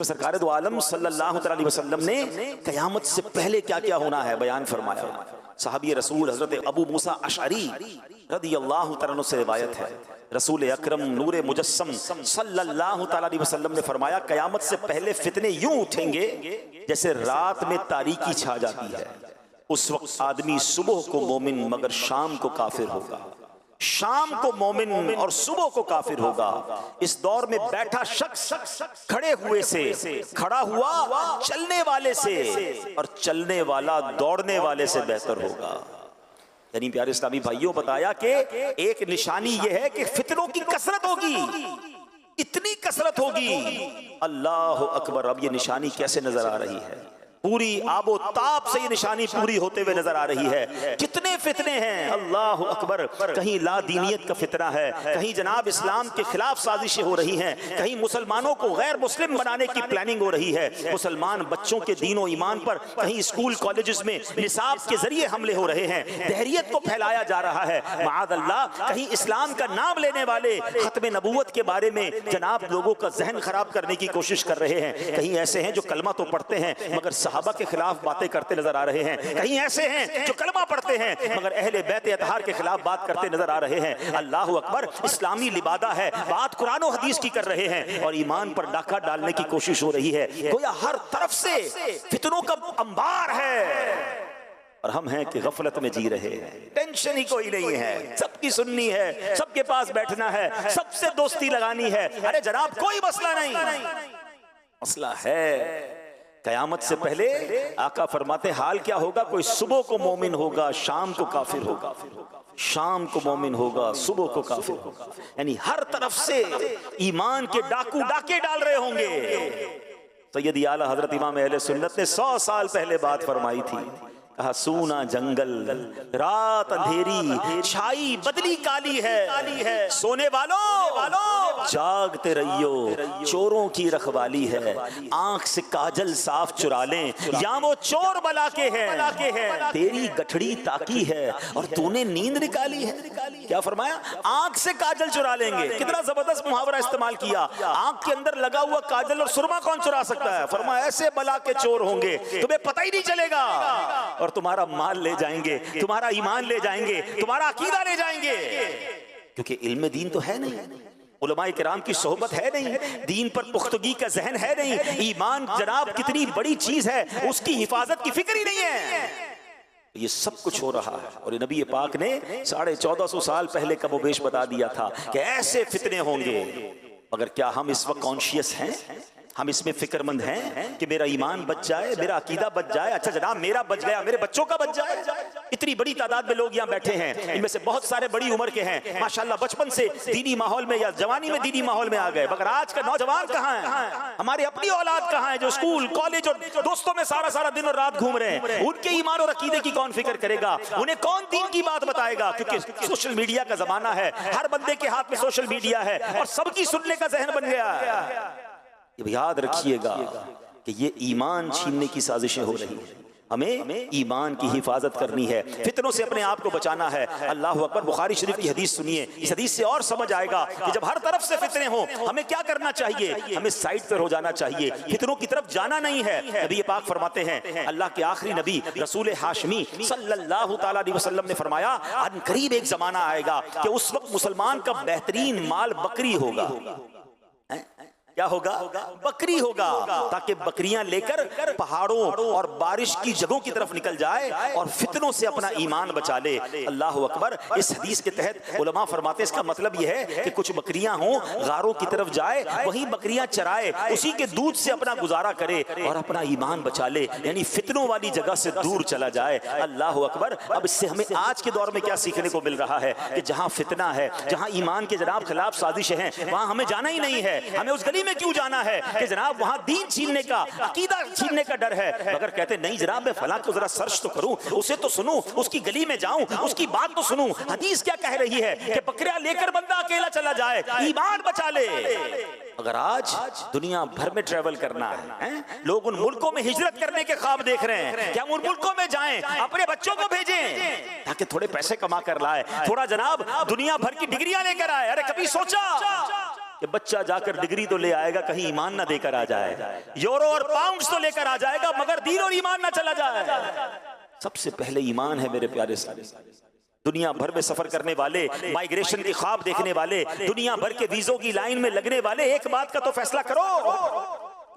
तो सरकार दो आलम सल्लल्लाहु अलैहि वसल्लम ने क़यामत से पहले क्या क्या होना है बयान फरमाया। सहाबी रसूल हजरत अबू मूसा अशअरी रदियल्लाहु तआला अन्हु से रिवायत है, रसूल अकरम नूरे मुजस्सम सल्लल्लाहु अलैहि वसल्लम ने फरमाया, क़यामत से पहले फितने यूं उठेंगे जैसे रात में तारीकी छा जाती है। उस वक्त आदमी सुबह को मोमिन मगर शाम को काफिर होगा, शाम को मोमिन और सुबह को काफिर होगा। इस दौर में बैठा शख्स खड़े हुए से, खड़ा हुआ चलने वाले से, और चलने वाला दौड़ने वाले से बेहतर होगा। यानी प्यारे इस्लामी भाइयों, बताया कि एक निशानी यह है कि फितनों की कसरत होगी, इतनी कसरत होगी, अल्लाह अकबर। अब ये निशानी कैसे नजर आ रही है? पूरी आबो ताप से ये निशानी पूरी होते हुए नजर आ रही है। कितने फितने हैं, अल्लाह अकबर। कहीं लादीनियत का फितना है, कहीं जनाब इस्लाम के खिलाफ साजिशें हो रही हैं, कहीं मुसलमानों को गैर मुस्लिम बनाने की प्लानिंग हो रही है, मुसलमान बच्चों के दीन और ईमान पर कहीं स्कूल कॉलेजेस में निसाब के जरिए हमले हो रहे हैं, दहरियत को फैलाया जा रहा है, माअज़ल्लाह। कहीं इस्लाम का नाम लेने वाले खत्म नबूवत के बारे में जनाब लोगों का जहन खराब करने की कोशिश कर रहे हैं। कहीं ऐसे हैं जो कलमा तो पढ़ते हैं मगर सहाबा के खिलाफ बातें करते नजर आ रहे हैं, कहीं ऐसे हैं जो कलमा पढ़ते हैं मगर अहले बैत अतहार के खिलाफ बात करते नजर आ रहे हैं। अल्लाह अकबर। इस्लामी लिबादा है, बात कुरान और हदीस की कर रहे हैं और ईमान पर डाका डालने की कोशिश हो रही है। गोया हर तरफ से फितनों का अंबार है और हम हैं कि गफलत में जी रहे हैं, टेंशन ही कोई नहीं है, सबकी सुननी है, सबके पास बैठना है, सबसे दोस्ती लगानी है। अरे जनाब कोई मसला नहीं, मसला है कयामत से पहले। आका फरमाते हाल क्या होगा? कोई सुबह को मोमिन होगा, शाम को काफिर होगा, शाम को मोमिन होगा, सुबह को काफिर होगा। यानी हर तरफ से ईमान के डाकू डाके डाल रहे होंगे। सैयदी आला हजरत इमाम अहले सुन्नत ने 100 साल पहले बात फरमाई थी। कहा सूना जंगल, रात अंधेरी, छाई बदली काली है, सोने वालों जागते रहियो, चोरों की रखवाली है। आंख से काजल साफ चुरा लें या वो चोर बला के हैं, तेरी गठड़ी ताकी है और तूने नींद निकाली है। क्या फरमाया? आंख से काजल चुरा लेंगे। कितना जबरदस्त मुहावरा इस्तेमाल किया। आंख के अंदर लगा हुआ काजल और सुरमा कौन चुरा सकता है? फरमाया ऐसे बला के चोर होंगे तुम्हें पता ही नहीं चलेगा और तुम्हारा माल ले जाएंगे, तुम्हारा ईमान ले जाएंगे, तुम्हारा अकीदा ले जाएंगे, क्योंकि इल्म दीन तो है नहीं, उलमाए किराम की सोहबत है नहीं, दीन पर पुख्तगी का जहन है नहीं, ईमान जनाब कितनी बड़ी चीज है उसकी हिफाजत की फिक्र ही नहीं है। ये सब कुछ हो रहा है और नबी पाक ने 1450 साल पहले कमोबेश बता दिया था कि ऐसे फितने होंगे। मगर क्या हम इस वक्त कॉन्शियस हैं? हम इसमें फिक्रमंद हैं कि मेरा ईमान बच जाए, मेरा अकीदा बच जाए? अच्छा जनाब मेरा बच गया, मेरे बच्चों का बच जाए। इतनी बड़ी तादाद में लोग यहाँ बैठे हैं, इनमें से बहुत सारे बड़ी उम्र के हैं, माशाल्लाह बचपन से दीनी माहौल में या जवानी में दीनी माहौल में आ गए। मगर आज का नौजवान कहाँ है? हमारी अपनी औलाद कहाँ है जो स्कूल कॉलेज और दोस्तों में सारा सारा दिन और रात घूम रहे हैं? उनके ईमान और अकीदे की कौन फिक्र करेगा? उन्हें कौन दीन की बात बताएगा? क्योंकि सोशल मीडिया का जमाना है, हर बंदे के हाथ में सोशल मीडिया है और सबकी सुनने का जहन बन गया है। याद रखिएगा कि ये ईमान छीनने की साजिशें हो रही हैं। हमें ईमान की हिफाजत करनी है, फितनों से अपने आप को बचाना है। अल्लाह अकबर। बुखारी शरीफ की हदीस सुनिए, इस हदीस से और समझ आएगा कि जब हर तरफ से फितने हो हमें क्या करना चाहिए। हमें साइड पर हो जाना चाहिए, फितनों की तरफ जाना नहीं है। नबी पाक फरमाते हैं, अल्लाह के आखिरी नबी रसूल हाशमी सल्लल्लाहु ताला अलैहि वसल्लम ने फरमाया, अनकरीब एक जमाना आएगा कि उस वक्त मुसलमान का बेहतरीन माल बकरी होगा। क्या होगा? बकरी होगा, ताकि बकरियां लेकर पहाड़ों और बारिश की जगहों की तरफ निकल जाए और फितनों से अपना ईमान बचा ले। अल्लाह अकबर। इस हदीस के तहत उलमा फरमाते हैं इसका मतलब यह है कि कुछ बकरियां हों, गारों की तरफ जाए, वहीं बकरियां चराए, उसी के दूध से अपना गुजारा करे और अपना ईमान बचा ले, यानी फितनों वाली जगह से दूर चला जाए। अल्लाह अकबर। अब इससे हमें आज के दौर में क्या सीखने को मिल रहा है कि जहां फितना है, जहां ईमान के जनाब खिलाफ साजिशें हैं, वहां हमें जाना ही नहीं है। हमें उस गली में क्यों जाना है कि जनाब वहां दीन छीनने का, अकीदा छीनने का डर है। मगर कहते नहीं जनाब मैं फलां को जरा सर्च तो करूं, उसे तो सुनूं, उसकी गली में जाऊं, उसकी बात तो सुनूं। हदीस क्या कह रही है कि बकरियां लेकर बंदा अकेला चला जाए, ईमान बचा ले। अगर आज दुनिया भर में ट्रेवल करना है, लोग उन मुल्कों में हिजरत करने के ख्वाब देख रहे हैं कि हम उन मुल्कों में जाएं, अपने बच्चों को भेजें ताकि थोड़े पैसे कमा कर लाए, थोड़ा जनाब दुनिया भर की डिग्रियां लेकर आए। अरे कभी सोचा कि बच्चा जाकर डिग्री तो ले आएगा, कहीं ईमान ना देकर आ जाए, यूरो और पाउंड्स तो लेकर आ जाएगा मगर दीन और ईमान ना चला जाए। सबसे पहले ईमान है मेरे प्यारे साथी। दुनिया भर में सफर करने वाले, माइग्रेशन के ख्वाब देखने वाले, दुनिया भर के वीजों की लाइन में लगने वाले, एक बात का तो फैसला करो,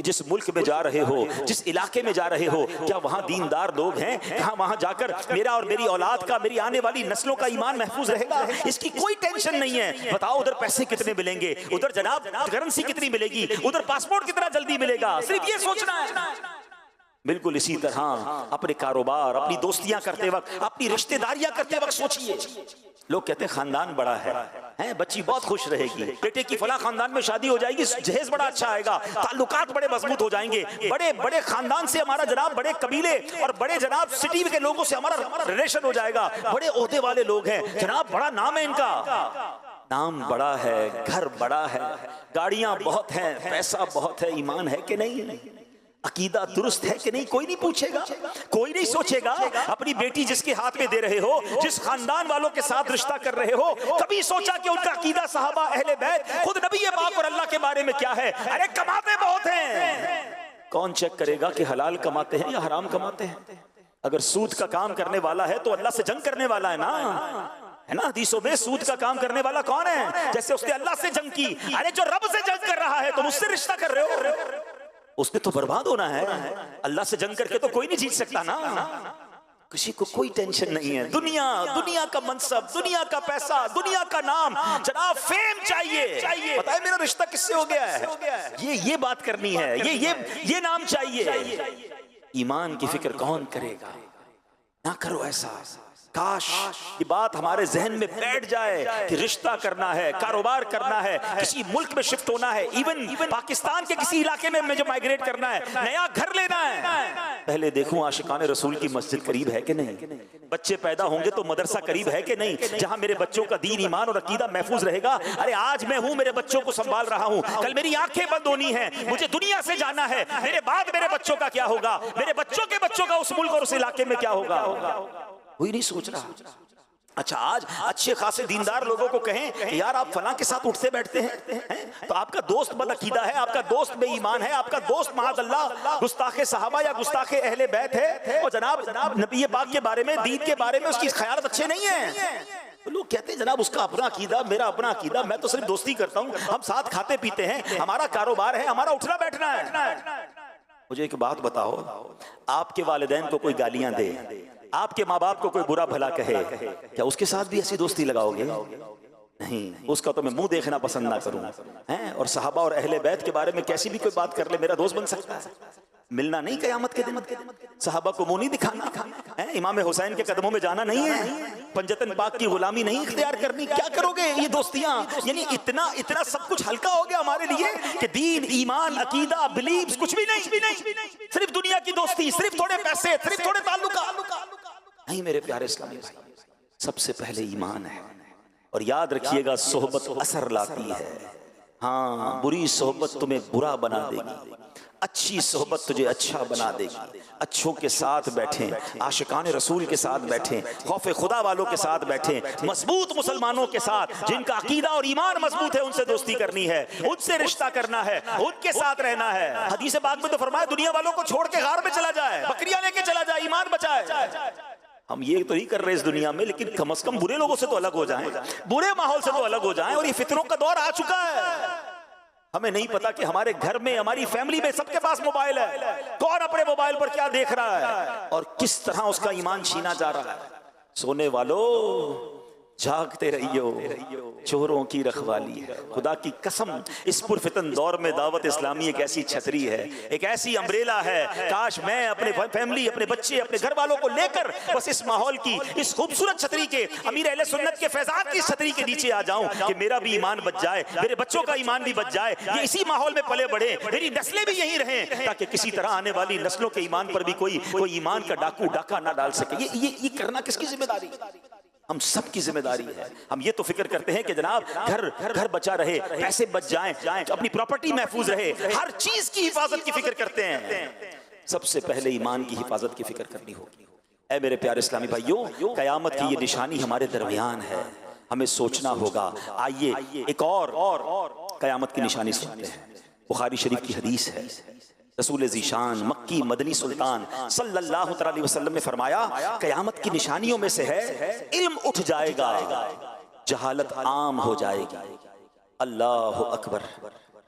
जिस मुल्क में जा रहे हो, जिस इलाके में जा रहे हो, क्या वहां दीनदार लोग हैं? क्या वहां जाकर मेरा और मेरी औलाद का, मेरी आने वाली नस्लों का ईमान महफूज रहेगा? इसकी कोई टेंशन नहीं है। बताओ उधर पैसे कितने मिलेंगे, उधर जनाब करेंसी कितनी मिलेगी, उधर पासपोर्ट कितना जल्दी मिलेगा, सिर्फ ये सोचना है। बिल्कुल इसी तरह अपने कारोबार, अपनी दोस्तियां करते वक्त, अपनी रिश्तेदारियां करते वक्त सोचिए। लोग कहते हैं खानदान बड़ा है, बच्ची बहुत खुश रहेगी, बेटे की फला खानदान में शादी हो जाएगी, जहेज बड़ा अच्छा आएगा, ताल्लुकात बड़े मजबूत हो जाएंगे, बड़े बड़े खानदान से हमारा जनाब, बड़े कबीले और बड़े जनाब सिटी के लोगों से हमारा रिलेशन हो जाएगा, बड़े ओहदे वाले लोग हैं जनाब, बड़ा नाम है इनका, नाम बड़ा है, घर बड़ा है, गाड़ियां बहुत हैं, पैसा बहुत है, ईमान है कि नहीं, अकीदा दुरुस्त है कि नहीं, कोई नहीं पूछेगा, कोई नहीं सोचेगा। अपनी बेटी जिसके हाथ में दे रहे हो, जिस खानदान वालों के साथ रिश्ता कर रहे हो, कभी सोचा कि उनका अकीदा, सहाबा, अहले बैत, खुद नबी पाक और अल्लाह के बारे में क्या है? अरे कमाते बहुत हैं, कौन चेक करेगा कि हलाल कमाते हैं या हराम कमाते हैं? अगर सूद का काम करने वाला है तो अल्लाह से जंग करने वाला है ना, है ना? हदीसों में सूद का काम करने वाला कौन है? जैसे उसने अल्लाह से जंग की, अरे जो रब से जंग कर रहा है तुम उससे रिश्ता कर रहे हो, उसने तो बर्बाद होना है। अल्लाह से जंग करके तो कोई नहीं जीत सकता ना, किसी को कोई टेंशन नहीं है। दुनिया का मनसब, दुनिया का पैसा, दुनिया का नाम, जनाब फेम चाहिए, पता है मेरा रिश्ता किससे हो गया है, ये बात करनी है, ये नाम चाहिए। ईमान की फिक्र कौन करेगा? ना करो ऐसा। काश ये बात हमारे जहन में बैठ जाए कि रिश्ता करना है, कारोबार करना है, किसी मुल्क में शिफ्ट होना है, इवन पाकिस्तान के किसी इलाके में मुझे माइग्रेट करना है, नया घर लेना है, पहले देखूं आशिकाने रसूल की मस्जिद करीब है कि नहीं, बच्चे पैदा होंगे तो मदरसा करीब है कि नहीं, जहां मेरे बच्चों का दीन, ईमान और अकीदा महफूज रहेगा। अरे आज मैं हूं, मेरे बच्चों को संभाल रहा हूं, कल मेरी आंखें बंद होनी है, मुझे दुनिया से जाना है, मेरे बाद मेरे बच्चों का क्या होगा, मेरे बच्चों के बच्चों का उस मुल्क और उस इलाके में क्या होगा, कोई नहीं सोच रहा। अच्छा, आज अच्छे खासे दीनदार लोगों को कहें कि यार आप फलां के साथ उठते बैठते हैं, तो आपका दोस्त बदअकीदा है, आपका दोस्त बेईमान है, आपका दोस्त माअज़ल्लाह गुस्ताखे सहाबा या गुस्ताखे अहले बैत है, और जनाब नबी पाक के बारे में, दीन के बारे में उसकी ख्यालात अच्छे नहीं है। तो लोग कहते हैं जनाब उसका अपना अकीदा, मेरा अपना अकीदा, मैं तो सिर्फ दोस्ती करता हूँ, हम साथ खाते पीते हैं, हमारा कारोबार है, हमारा उठना बैठना है। मुझे एक बात बताओ, आपके वालिदैन को कोई गालियां दे, आपके माँ बाप को कोई बुरा भला कहे, क्या उसके साथ भी ऐसी दोस्ती लगाओगे? नहीं, उसका तो मैं मुंह देखना पसंद ना करूं, हैं? और सहाबा और अहले बैत के बारे में कैसी भी कोई बात कर ले, मेरा दोस्त बन सकता है? मिलना नहीं क़यामत के दिन, सहाबा को मुंह नहीं दिखाना है, इमाम हुसैन के कदमों में जाना नहीं है, पंजतन पाक की गुलामी नहीं इख्तियार करनी। क्या करोगे ये दोस्तियां? यानी इतना सब कुछ हल्का हो गया हमारे लिए कि दीन, ईमान, अकीदा, बिलीव्स कुछ भी नहीं, सिर्फ दुनिया की दोस्ती, सिर्फ थोड़े पैसे, सिर्फ थोड़े ताल्लुका। नहीं मेरे प्यारे इस्लामी भाई, सबसे पहले ईमान है। और याद रखिएगा, सोहबत असर लाती है। हाँ, बुरी सोहबत तुम्हें बुरा बना देगी, अच्छी सोहबत तुझे अच्छा बना देगी। अच्छों के साथ बैठें, आशिकाने रसूल के साथ बैठें, खौफे खुदा वालों के साथ बैठें, मजबूत मुसलमानों के साथ जिनका अकीदा और ईमान मजबूत है, उनसे दोस्ती करनी है, उनसे रिश्ता करना है, उनके साथ रहना है। हदीस पाक में तो फरमाया दुनिया वालों को छोड़ के गार में चला जाए, बकरियां लेके चला जाए, ईमान बचाए। हम ये तो नहीं कर रहे इस दुनिया में, लेकिन कम से कम बुरे लोगों से तो अलग हो जाएं, बुरे माहौल से तो अलग हो जाएं। और ये फितरों का दौर आ चुका है, हमें नहीं पता कि हमारे घर में, हमारी फैमिली में सबके पास मोबाइल है, कौन अपने मोबाइल पर क्या देख रहा है और किस तरह उसका ईमान छीना जा रहा है। सोने वालों जागते रहियो, चोरों की रखवाली है। खुदा की कसम, इस पुरफितन दौर में दावत इस्लामी एक ऐसी छतरी है, एक ऐसी अम्ब्रेला है। काश मैं अपने फैमिली, अपने बच्चे, अपने घर वालों को लेकर बस इस माहौल की, इस खूबसूरत छतरी के, अमीर अहले सुन्नत के फैजान की छतरी के नीचे आ जाऊं कि मेरा भी ईमान बच जाए, मेरे बच्चों का ईमान भी बच जाए, ये इसी माहौल में पले बढ़े, मेरी नस्लें भी यही रहें, ताकि किसी तरह आने वाली नस्लों के ईमान पर भी कोई ईमान का डाका ना डाल सके। ये करना किसकी जिम्मेदारी? हम सब की जिम्मेदारी है। हम ये तो फिक्र करते हैं कि जनाब घर बचा रहे, पैसे बच जाएं, अपनी प्रॉपर्टी महफूज रहे, हर चीज की हिफाजत की फिक्र करते हैं। सबसे पहले ईमान की हिफाजत की फिक्र करनी होगी। ऐ मेरे प्यारे इस्लामी भाइयों, कयामत की ये निशानी हमारे दरमियान है, हमें सोचना होगा। आइए एक और क़यामत की निशानी सुनते हैं। बुखारी शरीफ की हदीस है, रसूल ज़ीशान मक्की मदनी सुल्तान सल्लल्लाहु अलैहि वसल्लम ने फरमाया, क़यामत की निशानियों में से है इल्म उठ जाएगा, जहालत आम हो जाएगी। अल्लाहु अकबर,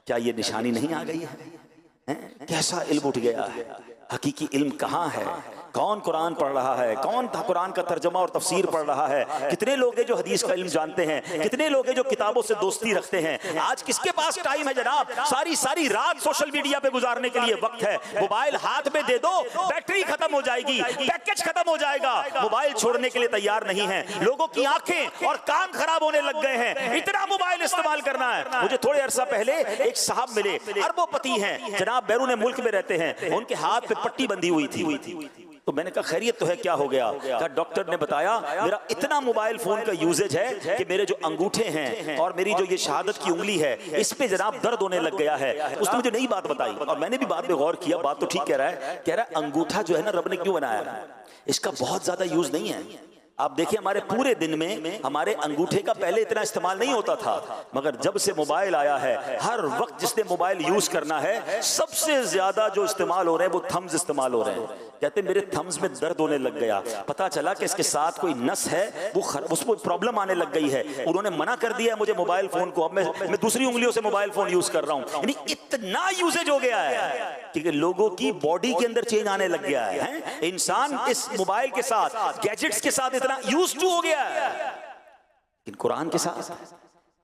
क्या ये निशानी नहीं आ गई है? कैसा इल्म उठ गया है? हकीकी इल्म कहाँ है? कौन कुरान पढ़ रहा है? कौन कुरान का तर्जमा और तफसीर पढ़ रहा है? कितने लोग हैं जो हदीस का इल्म जानते हैं? कितने लोग हैं जो किताबों से दोस्ती रखते हैं? आज किसके पास टाइम है जनाब? सारी सारी रात सोशल मीडिया पे गुजारने के लिए वक्त है। मोबाइल हाथ में दे दो, बैटरी खत्म हो जाएगी, पैकेज खत्म हो जाएगा, मोबाइल छोड़ने के लिए तैयार नहीं है। लोगों की आंखें और कान खराब होने लग गए हैं, इतना मोबाइल इस्तेमाल करना है। मुझे थोड़े अरसा पहले एक साहब मिले, अरबोपति हैं जनाब, बैरून मुल्क में रहते हैं। उनके हाथ पे पट्टी बंधी हुई थी। तो मैंने कहा खैरियत तो है, क्या हो गया? कहा डॉक्टर ने बताया मेरा इतना मोबाइल फोन का यूजेज है कि मेरे जो अंगूठे हैं और मेरी जो ये शहादत की उंगली है, इस पे जनाब दर्द होने लग गया है। उसने मुझे नई बात बताई और मैंने भी बात पे गौर किया। बात तो ठीक कह रहा है अंगूठा जो है ना रब ने क्यों बनाया है, इसका बहुत ज्यादा यूज नहीं है। आप देखिए हमारे पूरे दिन में हमारे अंगूठे का पहले इतना इस्तेमाल नहीं होता था, मगर जब से मोबाइल आया है हर वक्त जिसने मोबाइल यूज करना है सबसे ज्यादा जो इस्तेमाल हो रहे हैं वो थम्स इस्तेमाल हो रहे हैं। कहते मेरे थम्स में दर्द होने लग गया, पता चला कि इसके साथ कोई नस है, वो उसको प्रॉब्लम आने लग गई है। उन्होंने मना कर दिया मुझे मोबाइल फोन को, अब मैं दूसरी उंगलियों से मोबाइल फोन यूज कर रहा हूँ। यानी इतना यूजेज हो गया है कि लोगों की बॉडी के अंदर चेंज आने लग गया है। इंसान इस मोबाइल के साथ, गैजेट्स के साथ इतना यूज्ड टू हो गया है। लेकिन कुरान के साथ,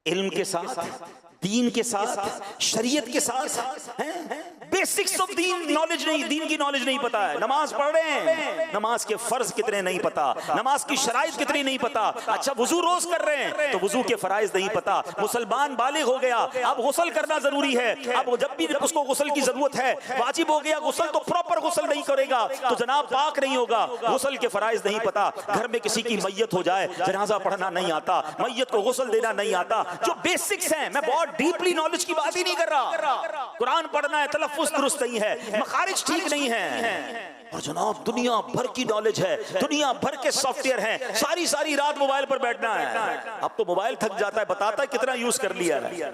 इल्म के साथ, दीन के साथ, शरीयत के साथ बेसिक्स ऑफ दीन नॉलेज नहीं, दीन की नॉलेज नहीं पता है। नमाज पढ़ रहे हैं, नमाज के फर्ज कितने नहीं पता, नमाज की शराइत कितनी नहीं पता। अच्छा वुजू रोज कर रहे हैं तो वुजू के फराइज नहीं पता। मुसलमान बालिग हो गया, अब गुस्ल करना जरूरी है, अब जब भी उसको गुस्ल की जरूरत है, वाजिब हो गया गुस्ल, तो प्रॉपर गुस्ल नहीं करेगा तो जनाब पाक नहीं होगा। गुस्ल के फराइज नहीं पता। घर में किसी की मैयत हो जाए, जनाजा पढ़ना नहीं आता, मैयत को गुस्ल देना नहीं आता, जो बेसिक्स हैं। मैं बहुत डीपली नॉलेज की बात ही नहीं कर रहा। कुरान पढ़ना है, तलफ्फुज़ दुरुस्त नहीं है, मखारिज ठीक नहीं है, और जनाब दुनिया भर की नॉलेज है, दुनिया भर के सॉफ्टवेयर हैं, सारी सारी रात मोबाइल पर बैठना है। अब तो मोबाइल थक जाता है, बताता है कितना यूज कर लिया है।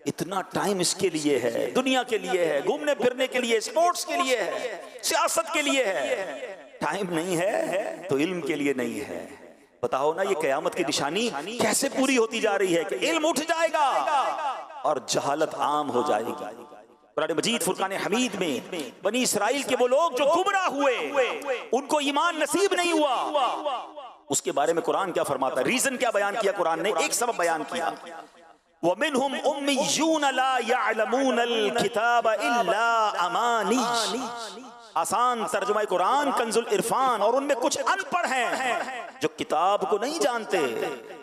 इतना टाइम इसके लिए है, दुनिया के लिए है, घूमने फिरने के लिए, स्पोर्ट्स के लिए है, सियासत के लिए है। टाइम नहीं है तो इल्म के लिए नहीं है। बताओ ना ये क़यामत की निशानी कैसे पूरी होती जा रही है कि इल्म उठ जाएगा और जहालत आम हो जाएगी। कुरान मजीद फुरकान हमीद में बनी इसराइल के वो लोग जो गुमराह हुए, उनको ईमान नसीब नहीं हुआ, उसके बारे में कुरान क्या फरमाता है? रीजन क्या बयान किया कुरान ने? एक सबब बयान किया, वमिनहुम उम्मियून ला यअलमूनल किताब इल्ला अमानी। आसान तर्जुमा कुरान कंजुल इरफान। और उनमें कुछ अनपढ़ हैं जो किताब को नहीं जानते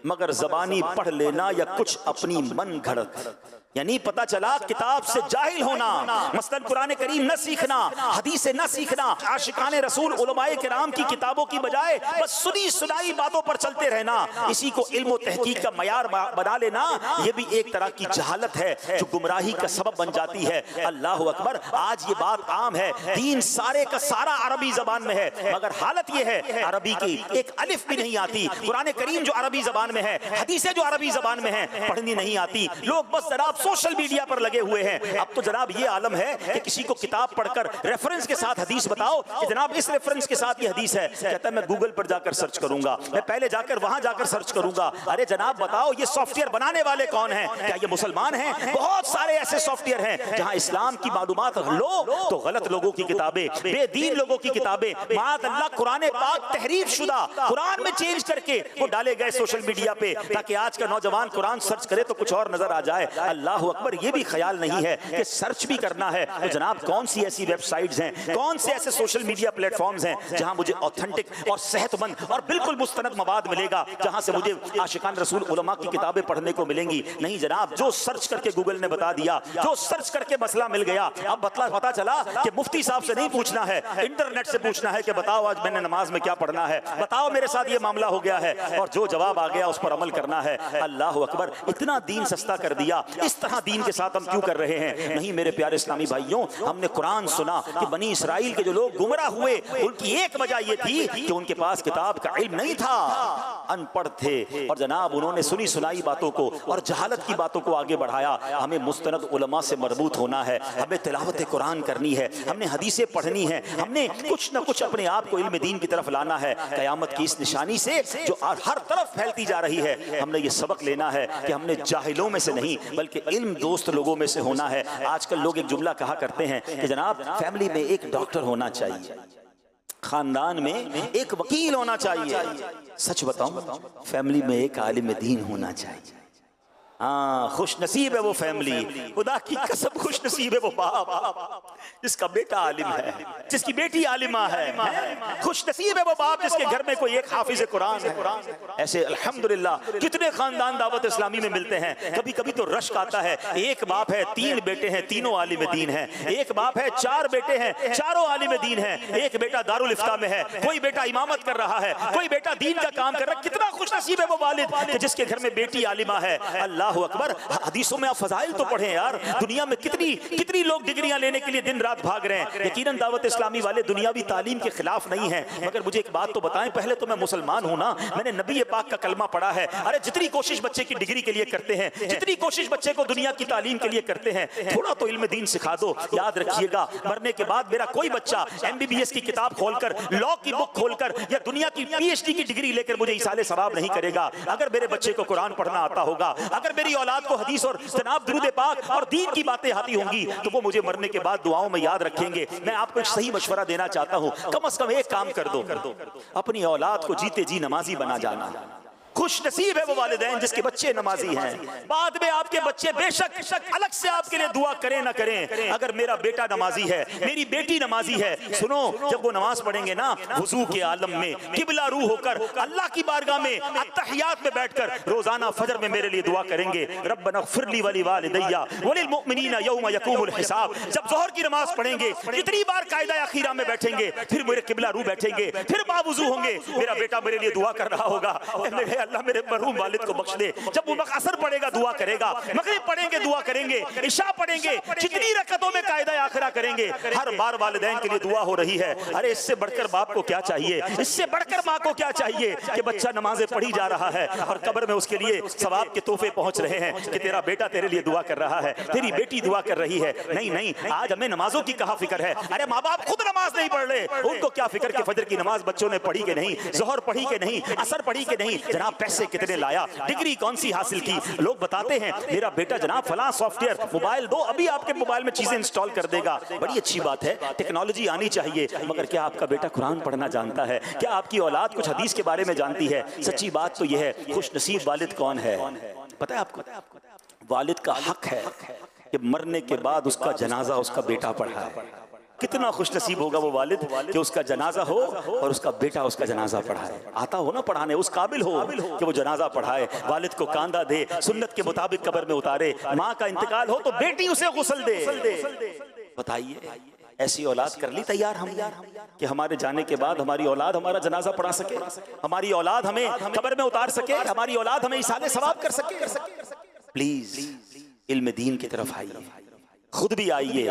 मगर जबानी पढ़ लेना या कुछ अपनी मन घड़त, यानी पता चला किताब से जाहिल होना, मसलन कुरान करीम न सीखना, हदीस न सीखना, आशिकाने रसूल उलमाए किराम की किताबों की बजाय बस सुनी सुनाई बातों पर चलते रहना, इसी को इल्म व तहकीक का मयार बना लेना, ये भी एक तरह की जहालत है जो गुमराही का सबब बन जाती है। अल्लाह अकबर। आज ये बात आम है, दीन सारे का सारा अरबी जबान में है, मगर हालत ये है अरबी की एक अलिफ भी नहीं आती। कुरान करीम जो अरबी जबान में है, हदीसें जो अरबी जबान में है, पढ़नी नहीं आती। लोग बस जनाब सोशल मीडिया पर लगे हुए हैं। अब तो जनाब ये आलम है कि किसी को किताब पढ़कर रेफरेंस के साथ हदीस बताओ कि जनाब इस रेफरेंस के साथ ये हदीस है, कहता है मैं गूगल पर जाकर सर्च करूंगा, मैं पहले जाकर वहां जाकर सर्च करूंगा। अरे जनाब बताओ ये सॉफ्टवेयर बनाने वाले कौन हैं? क्या ये मुसलमान हैं? बहुत सारे ऐसे सॉफ्टवेयर हैं जहां इस्लाम की मालूमात लो तो गलत लोगों की किताबें, बेदीन लोगों की किताबें, माअल्लाह कुरान पाक तहरीफ शुदा कुरान में चेंज करके वो डाले गए सोशल मीडिया पे, ताकि आज का नौजवान कुरान सर्च करे तो कुछ और नजर आ जाए। अल्लाह अकबर। ये भी ख्याल नहीं है कि सर्च भी करना है तो जनाब कौन सी ऐसी वेबसाइट्स हैं, कौन से ऐसे सोशल मीडिया प्लेटफॉर्म्स हैं जहां मुझे ऑथेंटिक और सेहतमंद और बिल्कुल मुस्तनद मवाद मिलेगा, जहां से मुझे आशिकान रसूल उलमा की किताबें पढ़ने को मिलेंगी। नहीं जनाब, जो सर्च करके गूगल ने बता दिया, जो सर्च करके मसला मिल गया। अब पता चला कि मुफ्ती साहब से नहीं पूछना है, इंटरनेट से पूछना है कि बताओ आज मैंने नमाज में क्या पढ़ना है, बताओ मेरे साथ ये मामला हो गया है, और जो जवाब आ गया गया उस पर अमल करना है। अल्लाह अकबर, इतना दीन सस्ता कर दिया, इस तरह दीन के साथ हम क्यों कर रहे हैं? नहीं मेरे प्यारे इस्लामी भाइयों, हमने कुरान सुना कि बनी इसराइल के जो लोग गुमराह हुए उनकी एक वजह यह थी कि उनके पास किताब का इल्म नहीं था, अनपढ़ थे, और जनाब उन्होंने सुनी सुनाई बातों को और जहालत की बातों को आगे बढ़ाया। हमें मुस्तनद उलमा से मरबूत होना है, हमें तिलावत कुरान करनी है, हमने हदीसें पढ़नी है, हमने कुछ न कुछ अपने आप को इल्म दीन की तरफ लाना है। कयामत की इस निशानी से जो हर तरफ फैलती जा रही है, हमने ये सबक लेना है कि हमने जाहिलों में से नहीं बल्कि इल्म दोस्त लोगों में से होना है। आजकल लोग एक जुमला कहा करते हैं कि जनाब फैमिली में एक डॉक्टर होना चाहिए, खानदान में एक वकील होना चाहिए। सच बताऊं, फैमिली में एक आलिम दीन होना चाहिए। हाँ, खुश नसीब है वो फैमिली, खुदा की कसम खुश नसीब है वो बाप जिसका बेटा आलिम है, जिसकी बेटी आलिमा है। खुश नसीब है वो बाप जिसके घर में कोई एक हाफिज कुरान है। ऐसे अल्हम्दुलिल्लाह कितने खानदान दावत इस्लामी में मिलते हैं। कभी कभी तो रश्क आता है, एक बाप है 3 बेटे हैं, तीनों आलिम दीन हैं। एक बाप है 4 बेटे हैं, चारों आलिम दीन हैं। एक बेटा दारुल इफ्ता में है, कोई बेटा इमामत कर रहा है, कोई बेटा दीन का काम कर रहा है। कितना खुश नसीब है वो वालिद कि जिसके घर में बेटी आलिमा है। अल्लाह अकबर, हदीसों में आप फजाइल तो पढ़ें यार। दुनिया में कितनी लोग डिग्रियां लेने के लिए दिन रात भाग रहे हैं। यकीनन दावत इस्लामी वाले दुनियावी तालीम के खिलाफ नहीं है, मगर मुझे एक बात तो बताएं, पहले तो मैं मुसलमान हूं ना, मैंने नबी पाक का कलमा पढ़ा है। अरे जितनी कोशिश बच्चे की डिग्री के लिए करते हैं, जितनी कोशिश बच्चे को दुनिया की तालीम के लिए करते हैं, थोड़ा तो इल्म दीन सिखा दो। याद रखिएगा, मरने के बाद मेरा कोई बच्चा MBBS की किताब खोलकर, लॉ की बुक खोलकर या दुनिया की PhD की डिग्री लेकर मुझे इसाले सवाब नहीं करेगा। अगर मेरे बच्चे को कुरान पढ़ना आता होगा, अगर मेरी औलाद को हदीस और जनाब दुरूद पाक और दीन की बातें आती होंगी, तो वो मुझे मरने के बाद दुआओं में याद रखेंगे। मैं आपको एक सही मशवरा देना चाहता हूं, कम से कम एक काम कर दो, अपनी औलाद को जीते जी नमाजी बना जाना। खुश नसीब है वो वालिदैन जिसके बच्चे नमाजी हैं। बाद में आपके बच्चे बेशक अलग से आपके लिए दुआ करें ना करें, अगर मेरा बेटा नमाजी है, मेरी बेटी नमाजी है, सुनो, जब वो नमाज पढ़ेंगे ना, वुजू के आलम में किबला रू होकर अल्लाह की बारगाह में अत्तहियात में बैठकर रोजाना फजर में मेरे लिए दुआ करेंगे, रब्बना ग़फ़िरली वली वालिदैया वलिल मुअमिनीना यौम यक़ूमुल हिसाब। जब ज़ोहर की नमाज पढ़ेंगे, कितनी बार कायदा अखीरा में बैठेंगे, फिर मेरे किबला रू बैठेंगे, फिर बावुजू होंगे, मेरा बेटा मेरे लिए दुआ कर रहा होगा, अल्लाह मेरे मरहूम वालिद को बख्श दे। जब वो असर पड़ेगा दुआ करेगा, मगरिब पढ़ेंगे दुआ करेंगे, इशा पढ़ेंगे, जितनी रकतों में कायदा आखिरा करेंगे, हर बार वालिदैन के लिए दुआ हो रही है। अरे इससे बढ़कर बाप को क्या चाहिए, इससे बढ़कर माँ को क्या चाहिए कि बच्चा नमाजें पढ़ी जा रहा है और कब्र में उसके लिए सवाब के तोहफे पहुंच रहे हैं कि तेरा बेटा तेरे लिए दुआ कर रहा है, तेरी बेटी दुआ कर रही है। नहीं नहीं, आज हमें नमाजों की कहाँ फिक्र है। अरे माँ बाप खुद नमाज नहीं पढ़ रहे, उनको क्या फिक्र कि फजर की नमाज बच्चों ने पढ़ी के नहीं, जोहर पढ़ी के नहीं, असर पढ़ी के नहीं, जनाब पैसे कितने लाया, डिग्री कौन सी हासिल की। लोग बताते हैं मेरा बेटा जनाब फलां सॉफ्टवेयर, मोबाइल दो, अभी आपके मोबाइल में चीजें इंस्टॉल कर देगा। बड़ी अच्छी बात है, टेक्नोलॉजी आनी चाहिए, मगर क्या आपका बेटा कुरान पढ़ना जानता है? क्या आपकी औलाद कुछ हदीस के बारे में जानती है? सच्ची बात तो यह है, खुश नसीब वालिद कौन है पता है आपको? वालिद का हक है कि मरने के बाद उसका जनाजा उसका बेटा पढ़ाए। कितना खुश नसीब होगा वो वालिद कि उसका जनाजा हो और उसका बेटा उसका जनाजा पढ़ाए। आता हो ना पढ़ाने, उस काबिल हो कि वो जनाजा पढ़ाए, वालिद को कांदा दे, सुन्नत के मुताबिक कब्र में उतारे। माँ का इंतकाल हो तो बेटी उसे गुस्ल दे। बताइए, ऐसी औलाद कर ली तैयार हम कि हमारे जाने के बाद हमारी औलाद हमारा जनाजा पढ़ा सके, हमारी औलाद हमें कब्र में उतार सके, हमारी औलाद हमें इसाले सवाब कर सके। प्लीज इल्म दीन की तरफ आइए, खुद भी आइए,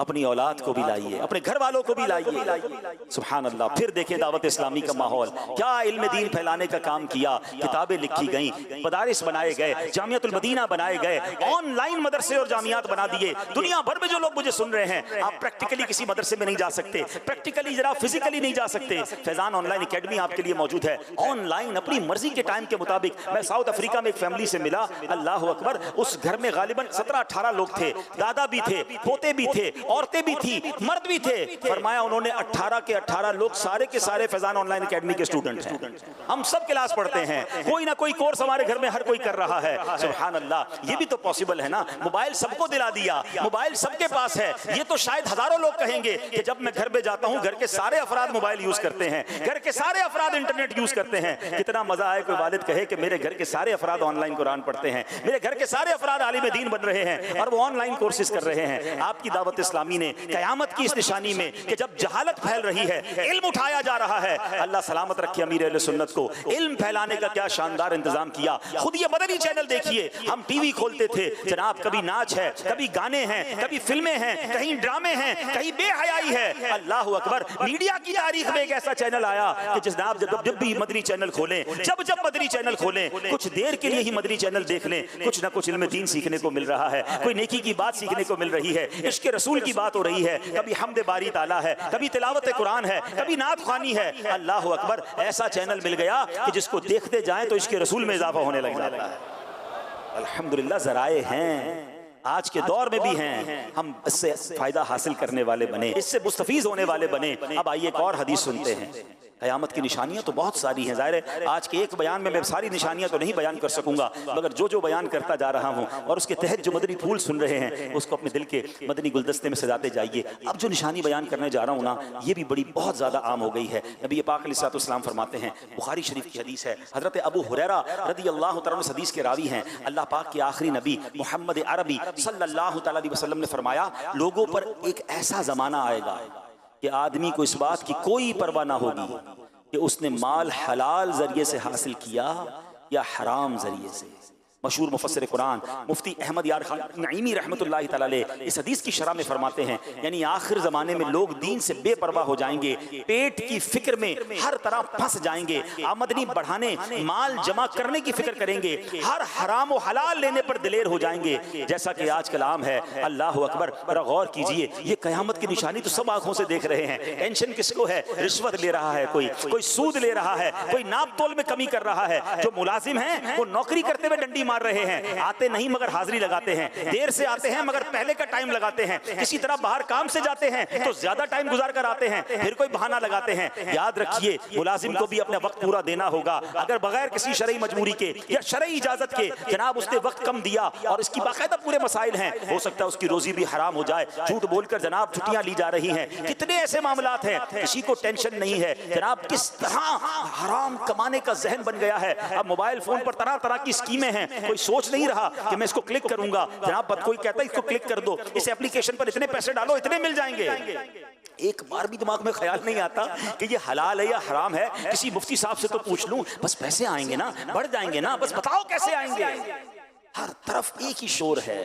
अपनी औलाद को भी लाइए, अपने घर वालों को भी लाइए। सुभान अल्लाह। फिर देखें दावत इस्लामी का माहौल, क्या इल्म दीन फैलाने का काम किया, किताबें लिखी गई, मदारिस बनाए गए, जामियातुल मदीना बनाए गए, ऑनलाइन मदरसे और जामियात बना दिए। दुनिया भर में जो लोग मुझे सुन रहे हैं, आप प्रैक्टिकली किसी मदरसे में नहीं जा सकते, प्रैक्टिकली जरा फिजिकली नहीं जा सकते, फैजान ऑनलाइन एकेडमी आपके लिए मौजूद है। ऑनलाइन अपनी मर्जी के टाइम के मुताबिक। मैं साउथ अफ्रीका में एक फैमिली से मिला, अल्लाह अकबर, उस घर में गालिबन 17-18 लोग थे, दादा भी थे, पोते भी थे, औरतें भी थी, मर्द भी थे। फरमाया उन्होंने 18 के 18 लोग सारे के सारे फैजान ऑनलाइन एकेडमी के स्टूडेंट हैं। हम सब क्लास पढ़ते हैं, कोई ना कोई कोर्स हमारे घर में हर कोई कर रहा है। सुभान अल्लाह, ये भी तो पॉसिबल है ना। मोबाइल सबको दिला दिया, मोबाइल सबके पास है। ये तो शायद हजारों लोग कहेंगे कि जब मैं घर में जाता हूं, घर के सारे अफराद मोबाइल यूज करते हैं, घर के सारे अफराद इंटरनेट यूज करते हैं। कितना मजा आए कोई वालिद कहे कि मेरे घर के सारे अफराद ऑनलाइन कुरान पढ़ते हैं, मेरे घर के सारे अफराद आलिम दीन बन रहे हैं और वो ऑनलाइन कोर्सेज कर रहे हैं। आपकी दावत इस्लामी ने क़यामत की इस निशानी में कि जब जहालत फैल रही है, इल्म उठाया जा रहा है, अल्लाह सलामत रखे अमीर अहले सुन्नत को इल्म फैलाने का क्या शानदार इंतजाम किया। खुद ये मदनी चैनल देखिए, हम टीवी खोलते थे जनाब, कभी नाच है, कभी गाने हैं, कभी फिल्में हैं, कहीं ड्रामे हैं, कहीं बेहयाई है। अल्लाह अकबर, मीडिया की तारीख में एक ऐसा चैनल आया कि जनाब जब भी मदनी चैनल खोलें, जब मदनी चैनल खोलें, कुछ देर के लिए ही मदनी चैनल देख लें, कुछ ना कुछ इल्म दीन सीखने को मिल रहा है, कोई नेकी की बात सीखने को मिल रही है, इश्क रसूल की बात हो रही है, कभी हमद बारी ताला है, कभी तिलावत कुरान है, कभी नात ख़्वानी है। अल्लाह अकबर, ऐसा चैनल मिल गया कि जिसको देखते जाएं तो इश्क रसूल में इजाफा होने लग जाता है। अल्हम्दुलिल्लाह ज़राए हैं, आज के दौर में भी हैं, हम इससे फायदा हासिल करने वाले बने, इससे मुस्तफीज होने वाले बने। अब आइए एक और हदीस सुनते हैं। क़यामत की निशानियां तो बहुत सारी हैं, ज़ाहिर है आज के एक बयान में मैं सारी निशानियां तो नहीं बयान कर सकूंगा, मगर जो बयान करता जा रहा हूं और उसके तहत जो मदनी फूल सुन रहे हैं उसको अपने दिल के मदनी गुलदस्ते में सजाते जाइए। अब जो निशानी बयान करने जा रहा हूं ना, ये भी बड़ी बहुत ज़्यादा आम हो गई है। नबी पाक अलैहिस्सलाम फरमाते हैं, बुखारी शरीफ की हदीस है, हज़रत अबू हुरैरा रज़ियल्लाहु तआला अन्हु हदीस के रावी हैं, अल्लाह पाक के आखिरी नबी मोहम्मद अरबी सल्लल्लाहु तआला अलैहि वसल्लम ने फरमाया, लोगों पर एक ऐसा ज़माना आएगा कि आदमी को इस बात की कोई परवाह ना होगी कि उसने माल हलाल जरिए से हासिल किया या हराम जरिए से। मशहूर मुफस्सिर कुरान मुफ्ती अहमद यार खान नईमी रहमतुल्लाहि तआला अलैह इस हदीस की शरह में फरमाते हैं, यानी आखिर ज़माने में लोग दीन से बेपरवाह हो जाएंगे, पेट की फिक्र में हर तरह फंस जाएंगे, आमदनी बढ़ाने, माल जमा करने की फिक्र करेंगे, हर हराम और हलाल लेने पर दिलेर हो जाएंगे, जैसा कि आजकल आम है। अल्लाह अकबर, बड़ा गौर कीजिए, ये क़यामत की निशानी तो सब आंखों से देख रहे हैं। टेंशन किसको है? रिश्वत ले रहा है कोई सूद ले रहा है, कोई नाप तोल में कमी कर रहा है, जो मुलाजिम हैं वो नौकरी करते हुए डंडी मार रहे हैं, आते नहीं मगर हाजिरी लगाते हैं, देर से आते हैं मगर पहले का टाइम लगाते हैं, किसी तरह बाहर काम से जाते हैं तो ज्यादा टाइम गुजार कर आते हैं, फिर कोई बहाना लगाते हैं। याद रखिए, मुलाजिम को भी अपना वक्त पूरा देना होगा। अगर बगैर किसी शरई मजबूरी के या शरई इजाजत के जनाब उसने वक्त कम दिया और इसकी बाकायदा पूरे मसाइल हैं, हो सकता है उसकी रोजी भी हराम हो जाए, झूठ बोलकर जनाब छुट्टियां ली जा रही हैं। कितने ऐसे मामलात हैं, किसी को टेंशन नहीं है जनाब, किस तरह हराम कमाने का जहन बन गया है। अब मोबाइल फोन पर तरह तरह की स्कीमें हैं, कोई सोच नहीं रहा कि मैं इसको क्लिक करूंगा, जनाब कोई कहता है इसको क्लिक कर दो, इस एप्लीकेशन पर इतने पैसे डालो, इतने मिल जाएंगे। एक बार भी दिमाग में ख्याल नहीं आता कि ये हलाल है या हराम है। किसी मुफ्ती साहब से तो पूछ लूं, बस पैसे आएंगे ना, बढ़ जाएंगे ना, बस बताओ कैसे आएंगे। हर तरफ एक ही शोर है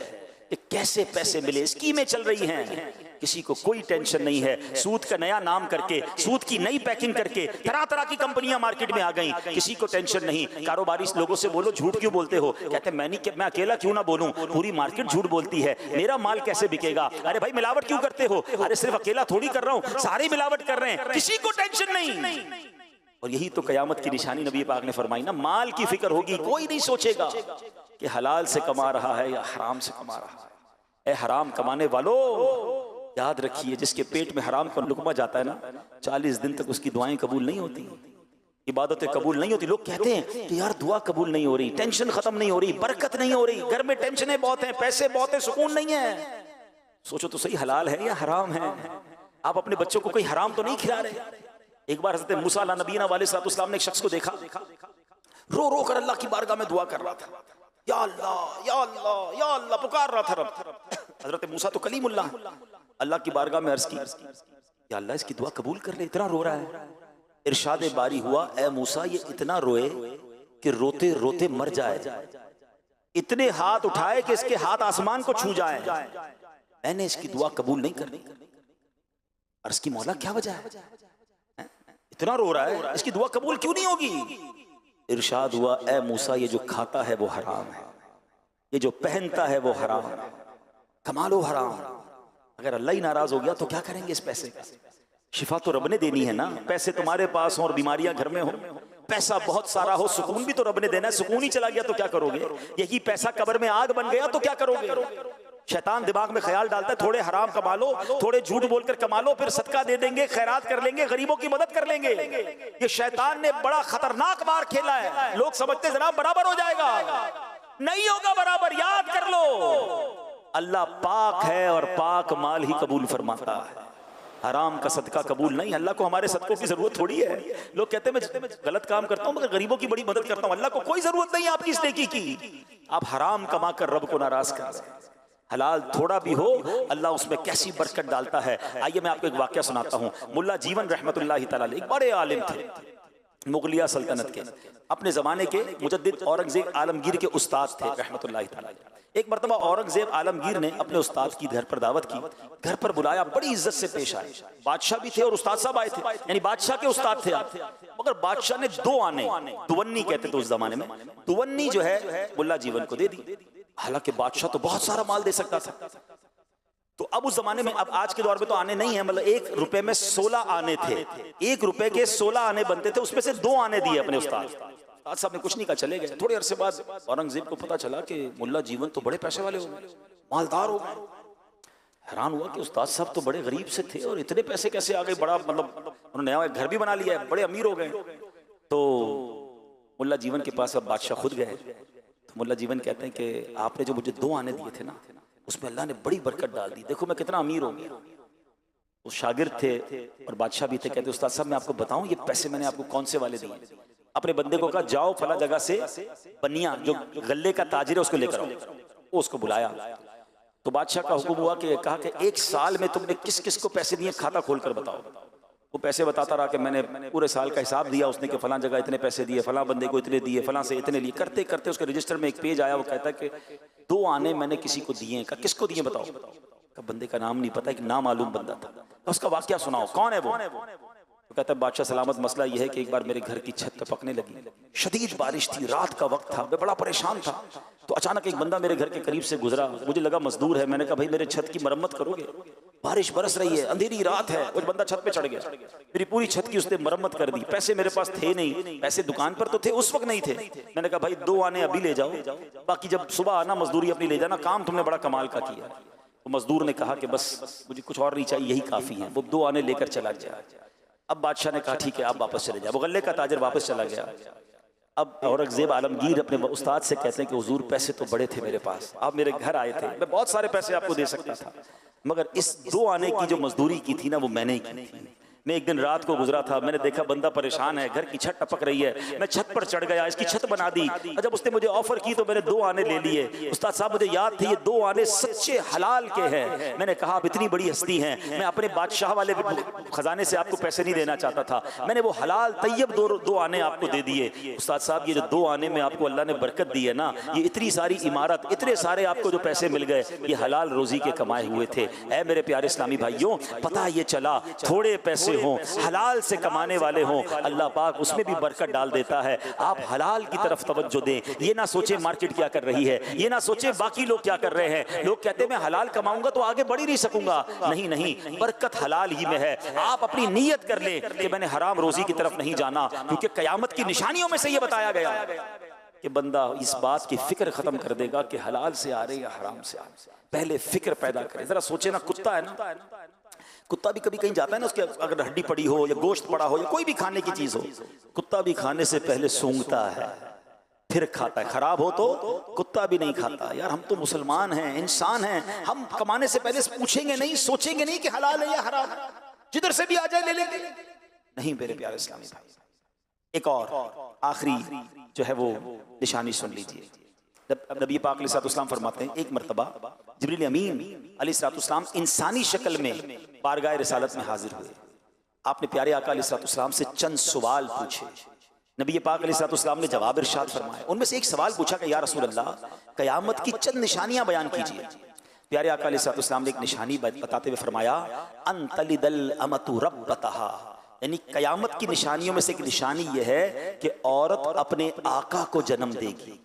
कि कैसे पैसे मिले, स्कीमें चल रही हैं, किसी को कोई टेंशन नहीं है। सूद का नया नाम करके, सूद की नई पैकिंग करके तरह तरह की कंपनियां मार्केट में आ गई, किसी को टेंशन नहीं। कारोबारी लोगों से बोलो झूठ क्यों बोलते हो, कहते मैं अकेला क्यों ना बोलूं, पूरी मार्केट झूठ बोलती है, मेरा माल कैसे बिकेगा। अरे भाई मिलावट क्यों करते हो, अरे सिर्फ अकेला थोड़ी कर रहा हूं, सारे मिलावट कर रहे हैं, किसी को टेंशन नहीं। और यही तो कयामत की निशानी नबी पाक ने फरमाई ना, माल की फिक्र होगी, कोई नहीं सोचेगा कि हलाल से कमा रहा है या हराम से कमा रहा है। ए हराम कमाने वालों, याद रखिए, जिसके पेट में हराम का लुकमा जाता है ना, 40 दिन तक उसकी दुआएं कबूल नहीं होती, इबादतें कबूल नहीं होती। लोग कहते हैं कि यार दुआ कबूल नहीं हो रही, टेंशन खत्म नहीं हो रही, बरकत नहीं हो रही, घर में टेंशनें बहुत हैं, पैसे बहुत हैं, सुकून नहीं है। सोचो तो सही, हलाल है या हराम है? आप अपने बच्चों को कोई हराम तो नहीं खिला रहे। एक बार हज़रत मूसा अला नबीना वालेकुम ने एक शख्स को देखा, रो रो कर अल्लाह की बारगाह में दुआ कर रहा था, या अल्लाह या अल्लाह या अल्लाह पुकार रहा था रब। हज़रत मूसा तो कलीमुल्लाह, अल्लाह की बारगाह में अर्ज की, या अल्लाह इसकी दुआ कबूल कर ले, इतना रो रहा है। इरशाद बारी हुआ, ए मूसा ये इतना रोए कि रोते रोते मर जाए, इतने हाथ उठाए कि इसके हाथ आसमान को छू जाए, मैंने इसकी दुआ कबूल नहीं करनी। अर्ज की मौला क्या वजह है, इतना रो रहा है, इसकी दुआ कबूल क्यों नहीं होगी? इरशाद हुआ, ए मूसा ये जो खाता है वो हराम है, ये जो पहनता है वो हराम है, कमा लो हराम। अगर अल्लाह ही नाराज हो गया तो क्या करेंगे इस पैसे का? शिफा तो रब ने देनी है ना। पैसे तुम्हारे पास हो और बीमारियां घर में हो, पैसा बहुत सारा हो, सुकून भी तो रब ने देना है, सुकून ही चला गया तो क्या करोगे? यही पैसा कब्र में आग बन गया तो क्या करोगे? शैतान दिमाग में ख्याल डालता है थोड़े हराम कमा लो, थोड़े झूठ बोलकर कमा लो, फिर सदका दे देंगे, खैरात कर लेंगे, गरीबों की मदद कर लेंगे। ये शैतान ने बड़ा खतरनाक मार खेला है। लोग समझते जनाब बराबर हो जाएगा, नहीं होगा बराबर। याद कर लो, अल्लाह पाक है और पाक माल ही कबूल फरमाता है, हराम का सदका कबूल नहीं। अल्लाह को हमारे सदकों की जरूरत थोड़ी है। लोग कहते हैं मैं गलत काम करता हूं मगर गरीबों की बड़ी मदद करता हूं। अल्लाह को कोई जरूरत नहीं है आपकी इस नेकी की। आप हराम कमा कर रब को नाराज कर रहे हैं, हलाल थोड़ा भी हो अल्लाह उसमें कैसी बरकत डालता है। आइए मैं आपको एक वाकया सुनाता हूँ। मुल्ला जीवन रहमतुल्लाहि तआला अलैह एक बड़े आलिम थे, मुगलिया सल्तनत के, अपने ज़माने के मुजद्दिद औरंगज़ेब आलमगीर के उस्ताद थे रहमतुल्लाहि तआला अलैह। एक मरतबा औरंगज़ेब आलमगीर ने अपने उस्ताद की घर पर दावत की, घर पर बुलाया, बड़ी इज्जत से पेश आए। बादशाह भी थे और उस्ताद साहब आए थे, यानी बादशाह के उस्ताद थे आप। मगर बादशाह ने 2 आने, तुवन्नी कहते थे उस जमाने में, तुवन्नी जो है मुल्ला जीवन को दे दी। हालांकि बादशाह तो बहुत सारा माल दे सकता था। तो अब उस जमाने में, अब आज के दौर में तो आने नहीं है, मतलब 1 रुपए में 16 आने थे, 1 रुपए के 16 आने बनते थे, उसमें से 2 आने दिए अपने उस्ताद साहब ने। कुछ नहीं कहा, चले गए। थोड़े अरसे बाद औरंगजेब को पता चला कि मुल्ला जीवन तो बड़े पैसे वाले हो गए, मालदार हो गए। हैरान हुआ कि उस्ताद साहब तो बड़े गरीब से थे और इतने पैसे कैसे आ गए, बड़ा मतलब उन्होंने नया घर भी बना लिया है, बड़े अमीर हो गए। तो मुल्ला जीवन के पास अब बादशाह खुद गए। तो मुल्ला जीवन कहते हैं कि आपने जो मुझे 2 आने दिए थे ना, उसमें अल्लाह ने बड़ी बरकत डाल दी, देखो मैं कितना अमीर हो गया। वो शागिर्द थे और बादशाह भी थे। कहते उस्ताद साहब मैं आपको बताऊं ये पैसे मैंने आपको कौन से वाले दिए? अपने बंदे को कहा जाओ फला जगह से बनिया जो गल्ले का ताजिर है उसको लेकर आओ। वो उसको बुलाया तो बादशाह का हुक्म हुआ कि कहा कि 1 साल में तुमने किस किस को पैसे दिए खाता खोल कर बताओ। वो पैसे बताता रहा कि मैंने पूरे साल का हिसाब दिया। उसने कि फलां जगह इतने पैसे दिए, फलां बंदे को इतने दिए, फलां से इतने लिए। करते करते उसके रजिस्टर में एक पेज आया, वो कहता है कि 2 आने मैंने किसी को दिए। का किसको दिए बताओ? का बंदे का नाम नहीं पता, एक नामालूम बंदा था। उसका वाकया सुनाओ, कौन है वो? तो कहता है बादशाह सलामत, मसला यह है कि एक बार मेरे घर की छत टपकने लगी, शदीद बारिश थी, रात का वक्त था, मैं बड़ा परेशान था। तो अचानक एक बंदा मेरे घर के करीब से गुजरा, मुझे लगा मजदूर है। मैंने कहा भाई मेरे छत की मरम्मत करोगे? बारिश बरस रही है, अंधेरी रात है। वो बंदा छत पे चढ़ गया, मेरी पूरी छत की उसने मरम्मत कर दी। पैसे मेरे पास थे नहीं, पैसे दुकान पर तो थे, उस वक्त नहीं थे। मैंने कहा भाई 2 आने अभी ले जाओ, बाकी जब सुबह आना मजदूरी अपनी ले जाना, काम तुमने बड़ा कमाल का किया। तो मजदूर ने कहा कि बस मुझे कुछ और नहीं चाहिए, यही काफी है। वो 2 आने लेकर चला गया। अब बादशाह ने कहा ठीक है आप वापस चले जाओ। वो गल्ले का ताजर वापस चला गया। अब औरंगजेब आलमगीर अपने उस्ताद से कहते हैं कि हुजूर पैसे तो बड़े थे मेरे पास, आप मेरे घर आए थे, मैं बहुत सारे पैसे आपको दे सकता था, मगर इस 2 आने की जो मजदूरी की थी ना वो मैंने ही की थी। मैं एक दिन रात को गुजरा था, मैंने देखा बंदा परेशान है, घर की छत टपक रही है, मैं छत पर चढ़ गया, इसकी छत बना दी। और जब उसने मुझे ऑफर की तो मैंने 2 आने ले लिए। उस्ताद साहब मुझे याद थे ये 2 आने सच्चे हलाल के हैं। मैंने कहा आप इतनी बड़ी हस्ती हैं, मैं अपने बादशाह वाले खजाने से आपको पैसे नहीं देना चाहता था, मैंने वो हलाल तैयब 2 आने आपको दे दिए। उस्ताद साहब ये जो 2 आने में आपको अल्लाह ने बरकत दी है ना, ये इतनी सारी इमारत, इतने सारे आपको जो पैसे मिल गए, ये हलाल रोजी के कमाए हुए थे। ऐ मेरे प्यारे इस्लामी भाइयों, पता ये चला थोड़े पैसे हों, हलाल से कमाने वाले हों, अल्लाह पाक उसमें भी बरकत डाल देता है। आप हलाल की तरफ तवज्जो दें। ये ना सोचे मार्केट क्या कर रही है, ये ना सोचे बाकी लोग क्या कर रहे हैं। लोग कहते हैं मैं हलाल कमाऊंगा तो आगे बढ़ ही नहीं सकूंगा। नहीं नहीं, बरकत हलाल ही में है। आप अपनी नीयत कर ले कि मैंने हराम रोजी की तरफ नहीं जाना, क्योंकि कयामत की निशानियों में से ये बताया गया कि बंदा इस बात की फिक्र खत्म कर देगा कि हलाल से आ रहे या हराम से आ रहे। पहले फिक्र पैदा करे। जरा सोचे ना, कुत्ता है ना, कुत्ता भी कभी कहीं जाता है ना, उसके अगर हड्डी पड़ी हो या गोश्त पड़ा हो या कोई भी खाने की चीज हो, कुत्ता भी खाने से पहले सूंघता है फिर खाता है। खराब हो तो कुत्ता भी नहीं खाता। यार हम तो मुसलमान हैं, इंसान हैं, हम कमाने से पहले पूछेंगे नहीं, सोचेंगे नहीं कि हलाल है या हराम, जिधर से भी आ जाए ले लेंगे। नहीं मेरे प्यारे इस्लामी भाई, एक और आखिरी जो है वो निशानी सुन लीजिए। नबी पाक अलैहिस्सलाम फरमाते हैं एक मरतबा जिब्रील अमीन अलैहिस्सलाम इंसानी शक्ल में बारगाह रिसालत में हाजिर हुए। आपने प्यारे आका अलैहिस्सलाम से चंद सवाल पूछे। नबी पाक अलैहिस्सलाम ने जवाब इरशाद फरमाया। उनमें से एक सवाल पूछा कि या रसूल अल्लाह, कयामत की चंद निशानियां बयान कीजिए। प्यारे आका अलैहिस्सलाम ने एक निशानी बताते हुए फरमाया, अनतलिदल अमतु रब्बतहा, यानी कयामत की निशानियों में से एक निशानी यह है कि औरत अपने आका को जन्म देगी।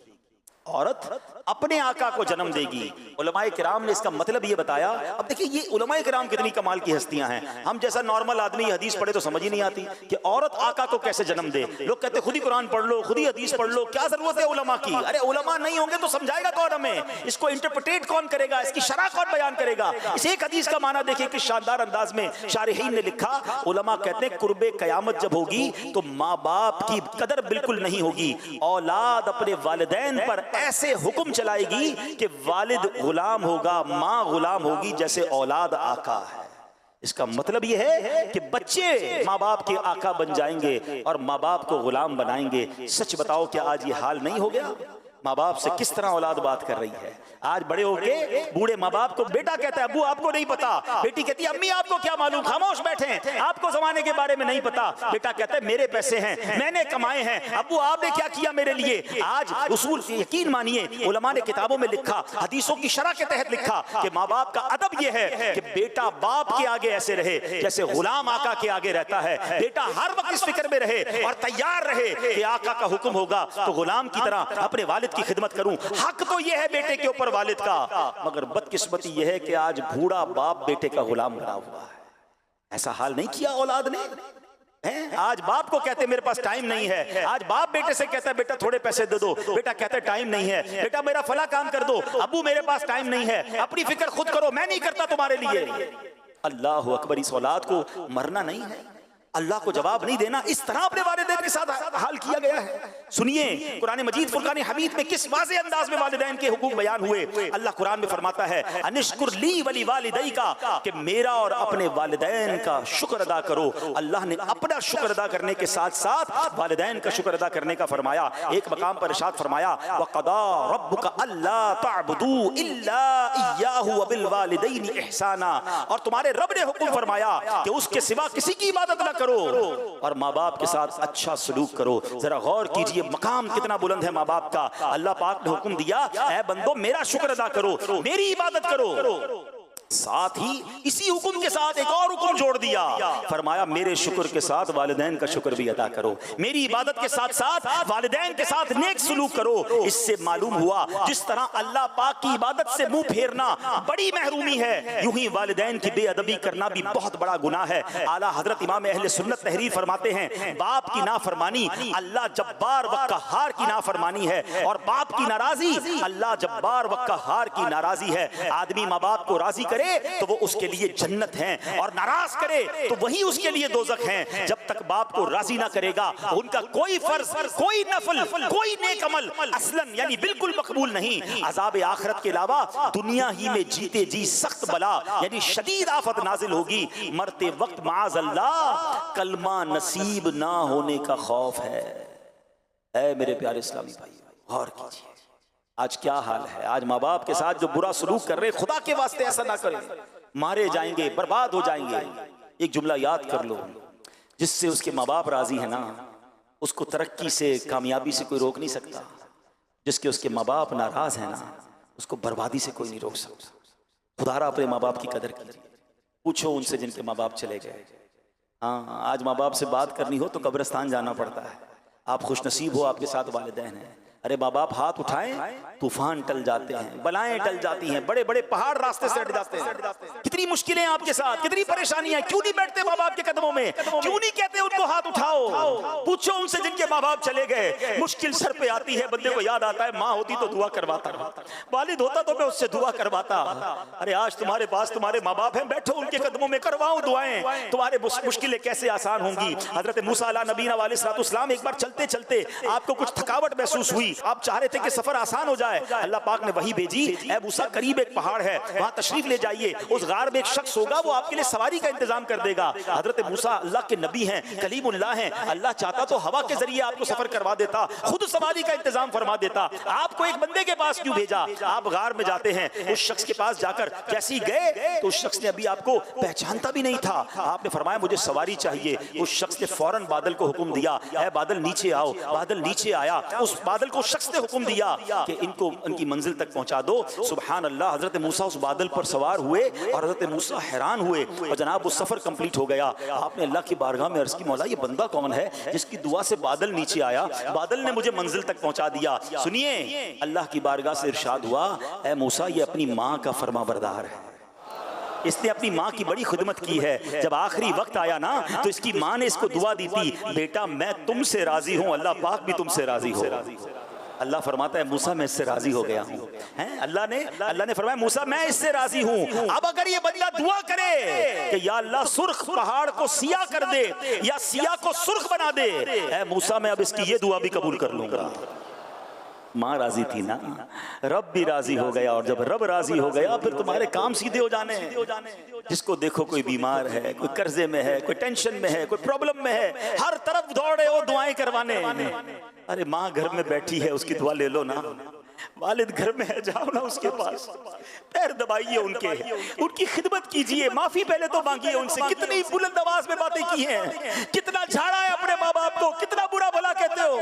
औरत अपने आका को जन्म देगी। उलमाए किराम ने इसका मतलब ये बताया। अब देखिए ये उलमाए किराम कितनी कमाल की हस्तियां हैं। हम जैसा नॉर्मल आदमी हदीस पढ़े तो समझ ही नहीं आती कि औरत आका को कैसे जन्म दे। लोग कहते खुद ही कुरान पढ़ लो, खुद ही हदीस पढ़ लो, क्या जरूरत है उलमा की? अरे उलमा नहीं होंगे तो समझाएगा कौन हमें? इसको इंटरप्रेट कौन करेगा? इसकी शरह कौन बयान करेगा? इस एक हदीस का माना देखिए कि शानदार अंदाज में शारिहीन ने लिखा। उलमा कहते हैं कुर्बे कयामत जब होगी तो माँ बाप की कदर बिल्कुल नहीं होगी। औलाद अपने वालिदैन पर ऐसे हुक्म चलाएगी कि वालिद गुलाम होगा, माँ गुलाम होगी, जैसे औलाद आका है। इसका मतलब यह है कि बच्चे माँ बाप के आका बन जाएंगे और माँ बाप को गुलाम बनाएंगे। सच बताओ क्या आज ये हाल नहीं हो गया? माँ बाप से किस तरह औलाद बात कर रही है। आज बड़े होके बूढ़े माँ बाप को बेटा कहता है अब्बू आपको नहीं पता, बेटी कहती है अम्मी आपको क्या मालूम, खामोश बैठे, आपको जमाने के बारे में नहीं पता। बेटा कहता है मेरे पैसे हैं, मैंने कमाए हैं, अब्बू आपने क्या किया मेरे लिए। आज उसूल यकीन मानिए उलमा ने किताबों में लिखा, हदीसों की शरह के तहत लिखा कि माँ बाप का अदब यह है कि बेटा बाप के आगे ऐसे रहे जैसे गुलाम आका के आगे रहता है। बेटा हर वक्त इस फिक्र में रहे और तैयार रहे कि आका का हुक्म होगा तो गुलाम की तरह अपने वालिद की खिदमत करूं। हक तो यह है बेटे के ऊपर वालिद का, मगर बदकिस्मती यह है कि आज बूढ़ा बाप बेटे का गुलाम बना हुआ है। ऐसा हाल नहीं किया औलाद ने है? आज बाप को कहते मेरे पास टाइम नहीं है, आज बाप बेटे से कहता है बेटा थोड़े पैसे दे दो, बेटा कहता है टाइम नहीं है, बेटा मेरा फला काम कर दो, अब्बू मेरे पास टाइम नहीं है, अपनी फिक्र खुद करो, मैं नहीं करता तुम्हारे लिए। अल्लाह अकबर, इस औलाद को मरना नहीं है, अल्लाह को जवाब नहीं देना, इस तरह अपने वालिदैन के साथ हाल किया गया है। सुनिए कुरान मजीद फुरकान हमीद में किस वाज़े अंदाज में वालिदैन के हुकूक बयान हुए। अल्लाह कुरान में फरमाता है अनिश्कुर ली वली वालिदै का, कि मेरा और अपने वालिदैन का शुक्र अदा करो। अल्लाह ने अपना शुक्र अदा करने के साथ साथ वालिदैन का शुक्र अदा करने का फरमाया। एक मकाम पर इरशाद फरमाया वक़दा रब्बुका अल्ला तअबुदू इल्ला इय्याहु व बिल वालिदैनि इहसाना, और तुम्हारे रब ने हुक्म फरमाया कि उसके सिवा किसी की इबादत न करो और माँ बाप के साथ अच्छा सलूक करो। जरा गौर कीजिए मकाम कितना बुलंद है माँ बाप का। अल्लाह पाक ने हुक्म दिया ऐ बंदो मेरा शुक्र अदा करो, मेरी इबादत करो, साथ ही इसी हुक्म के साथ एक और हुक्म जोड़ दिया, फरमाया मेरे शुक्र के साथ वालिदैन का शुक्र भी अदा करो, मेरी इबादत के साथ साथ वालिदैन के साथ नेक सलूक करो। इससे मालूम हुआ जिस तरह अल्लाह पाक की इबादत से मुंह फेरना बड़ी महरूमी है, यूं ही वालिदैन की बेअदबी करना भी बहुत बड़ा गुनाह है। आला हजरत इमाम अहले सुन्नत तहरीर फरमाते हैं बाप की नाफरमानी अल्लाह जब्बार व कहार की नाफरमानी है, और बाप की नाराजी अल्लाह जब्बार व कहार की नाराजी है। आदमी माँ बाप को राजी तो वो उसके लिए जन्नत है, और नाराज करे तो वही उसके लिए दोजख है। जब तक बाप को राजी ना करेगा उनका कोई फर्ज, कोई नफल, कोई नेक अमल असलन यानी बिल्कुल मकबूल नहीं। अजाब आखिरत के अलावा दुनिया ही में जीते जी सख्त बला यानी शदीद आफत नाजिल होगी। मरते वक्त माज़ अल्लाह कलमा नसीब ना होने का खौफ है। ऐ मेरे प्यारे इस्लामी भाई गौर कीजिए आज क्या हाल है। आज माँ बाप के साथ जो बुरा सलूक कर रहे हैं, खुदा के वास्ते ऐसा ना करें, मारे जाएंगे, बर्बाद हो जाएंगे। एक जुमला याद कर लो, जिससे उसके माँ बाप राजी है ना उसको तरक्की से कामयाबी से कोई रोक नहीं सकता, जिसके उसके माँ बाप नाराज है ना उसको बर्बादी से कोई नहीं रोक सकता। खुदारा अपने माँ बाप की कदर कीजिए, पूछो उनसे जिनके माँ बाप चले गए। हाँ आज माँ बाप से बात करनी हो तो कब्रिस्तान जाना पड़ता है। आप खुशनसीब हो आपके साथ वालिदैन हैं। अरे माँ बाप हाथ उठाएं तूफान टल जाते हैं, बलाएं टल जाती हैं, बड़े बड़े पहाड़ रास्ते से हट जाते हैं। कितनी मुश्किलें आपके साथ, कितनी परेशानियां, क्यों नहीं बैठते माँ बाप के कदमों में, क्यों नहीं कहते उनको हाथ उठाओ। पूछो उनसे जिनके माँ बाप चले गए। मुश्किल सर पे आती है, बंदे को याद आता है माँ होती तो दुआ करवाता, वालिद होता तो मैं उससे दुआ करवाता। अरे आज तुम्हारे पास तुम्हारे माँ बाप हैं, बैठो उनके कदमों में करवाओ दुआएं, तुम्हारे मुश्किलें कैसे आसान होंगी। हजरत मूसा अला नबीना अलैहिस्सलाम एक बार चलते चलते आपको कुछ थकावट महसूस हुई, आप चाह रहे थे कि सफर आसान हो जाए। अल्लाह पाक ने वही भेजी, ऐ मूसा करीब एक पहाड़ है वहां तशरीफ ले जाइए, उस गार में एक शख्स होगा वो आपके लिए सवारी का इंतजाम कर देगा। हजरत मूसा अल्लाह के नबी हैं, कलीमुल्लाह हैं, अल्लाह चाहता तो हवा के जरिए आपको सफर करवा देता, खुद सवारी का इंतजाम फरमा देता। आपको एक बंदे के पास क्यों भेजा। आप गार में जाते हैं, उस शख्स के पास जाकर जैसे ही गए तो उस शख्स ने अभी आपको पहचानता भी नहीं था। आपने फरमाया मुझे सवारी चाहिए। उस शख्स ने फौरन बादल को हुक्म दिया, ऐ बादल नीचे आओ। बादल नीचे आया, उस बादल को शख्स ने हुक्म दिया कि इनको उनकी मंजिल तक पहुंचा दो। सुभान अल्लाह, हजरत मूसा उस बादल पर सवार हुए और हजरत मूसा हैरान हुए और जनाब वो सफर कंप्लीट हो गया। आपने अल्लाह की बारगाह में अर्ज की मौला ये बंदा कौन है जिसकी दुआ से बादल नीचे आया, बादल ने मुझे मंजिल तक पहुंचा दिया। सुनिए अल्लाह की बारगाह से इरशाद हुआ, ऐ मूसा ये अपनी माँ का फरमाबरदार है, इसने अपनी माँ की बड़ी खिदमत की है। जब आखिरी वक्त आया ना तो इसकी माँ ने इसको दुआ दी थी, बेटा मैं तुमसे राजी हूँ, अल्लाह पाक भी तुमसे राजी हो। अल्लाह फरमाता है मूसा मैं इससे राजी हो गया हूँ। अल्लाह ने फरमाया मूसा मैं इससे राजी हूँ। अब अगर ये बंदा दुआ करे कि या अल्लाह सुर्ख पहाड़ को सिया कर दे या सिया को सुर्ख बना दे, ऐ मूसा मैं अब इसकी ये दुआ भी कबूल कर लूंगा। माँ राजी थी ना, रब भी राजी हो गया, और जब रब राजी हो गया फिर तुम्हारे काम सीधे हो जाने हैं। जिसको देखो कोई बीमार है, कोई कर्जे में है, कोई टेंशन में है, कोई प्रॉब्लम में है, हर तरफ दौड़े हो दुआएं करवाने। अरे माँ घर में बैठी है उसकी दुआ ले लो ना। वालिद घर में है, जाओ ना उसके पास, पैर दबाइए उनके, उनकी खिदमत कीजिए, माफी पहले तो मांगिए उनसे। कितनी बुलंद आवाज में बातें की हैं, कितना झाड़ा है अपने माँ बाप को, कितना बुरा भला कहते हो।